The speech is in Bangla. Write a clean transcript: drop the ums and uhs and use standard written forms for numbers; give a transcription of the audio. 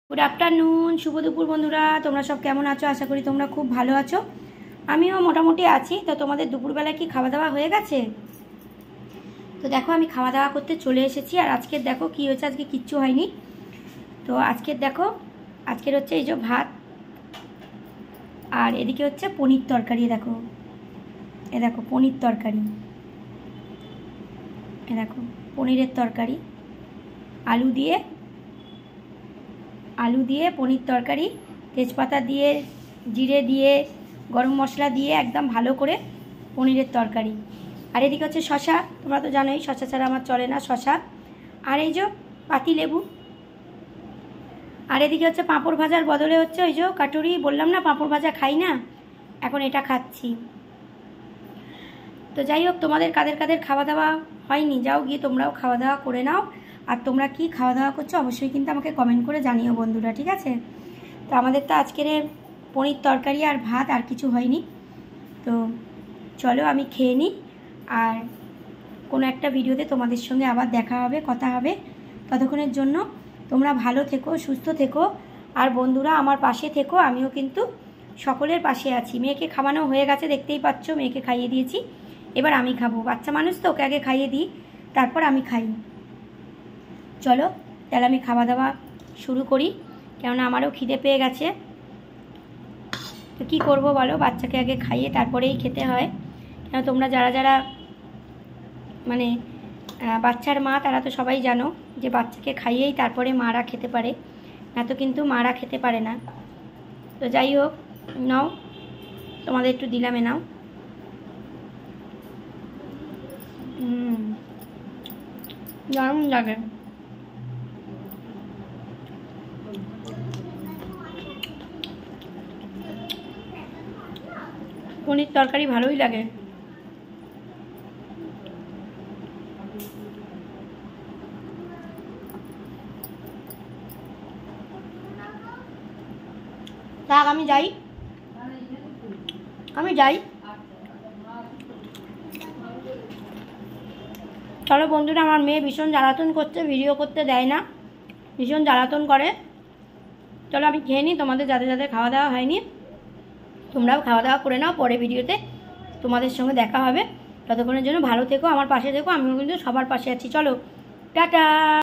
गुड आफ्टरनून शुभ दुपुर बंधुरा তোমরা সব কেমন আছো আশা করি তোমরা খুব ভালো আছো আমিও মোটামুটি আছি তো তোমাদের দুপুরবেলা কি খাওয়া দাওয়া হয়ে গেছে তো দেখো আমি খাওয়া দাওয়া করতে চলে এসেছি আর আজকে দেখো কি হয়েছে আজকে কিচ্ছু হয়নি তো আজকে দেখো আজকে হচ্ছে এই যে ভাত আর এদিকে হচ্ছে পনির তরকারি দেখো এ দেখো পনির তরকারি এ দেখো পনিরের তরকারি आलू दिए पनीर तरकारी तेजपाता दिए जिरे दिए गरम मशला दिए एकदम भालो करे पनीरेर तरकारी और एदिके होच्छे शशा तोमरा तो जानोई शशा छाड़ा आमार चले ना शशा और एई जो पाती लेबू और एदिके होच्छे पाँपड़ भाजार बदले होच्छे ओई जो काटुरी बोललाम ना पाँपड़ भाजा खाई ना एखन एटा खाচ্ছি तो যাই হোক তোমাদের কাদের কাদের খাওয়া দাওয়া হয়নি যাও গিয়ে তোমরাও খাওয়া দাওয়া করে নাও আর তোমরা কি খাওয়া দাওয়া করছো অবশ্যই কিন্তু আমাকে কমেন্ট করে জানিও বন্ধুরা ঠিক আছে তো আমাদের তো আজকের পনির তরকারি আর ভাত আর কিছু হয়নি তো চলো আমি খেয়ে নিই আর কোনো একটা ভিডিওতে তোমাদের সঙ্গে আবার দেখা হবে কথা হবে ততক্ষণের জন্য তোমরা ভালো থেকো সুস্থ থেকো আর বন্ধুরা আমার পাশে থেকো আমিও কিন্তু সকলের পাশে আছি মেয়েকে খাওয়ানো হয়ে গেছে দেখতেই পাচ্ছ মেয়েকে খাইয়ে দিয়েছি এবার আমি খাবো বাচ্চা মানুষ তো ওকে আগে খাইয়ে দিই তারপর আমি খাই चलो তাহলে আমি খাওয়া দাওয়া শুরু করি কেননা আমারও খিদে পেয়ে গেছে তো কি করব বলো বাচ্চাকে আগে খাইয়ে তারপরেই খেতে হয় কেন তোমরা যারা যারা মানে বাচ্চার মা তারা তো সবাই জানো যে বাচ্চাকে খাইয়েই তারপরে মারা খেতে পারে না তো কিন্তু মারা খেতে পারে না তো যাই হোক নাও তোমাদের একটু দিলামে নাও দারুণ লাগে পনির তরকারি ভালোই লাগে থাক আমি যাই চলো বন্ধুরা আমার মেয়ে ভীষণ জ্বালাতন করছে ভিডিও করতে দেয় না ভীষণ জ্বালাতন করে চলো আমি খেয়ে নিই তোমাদের যাদের যাদের খাওয়া দাওয়া হয়নি তোমরাও খাওয়া দাওয়া করে নাও পরে ভিডিওতে তোমাদের সঙ্গে দেখা হবে ততক্ষণের জন্য ভালো থেকো আমার পাশে থেকো আমিও কিন্তু সবার পাশে আছি চলো টাটা।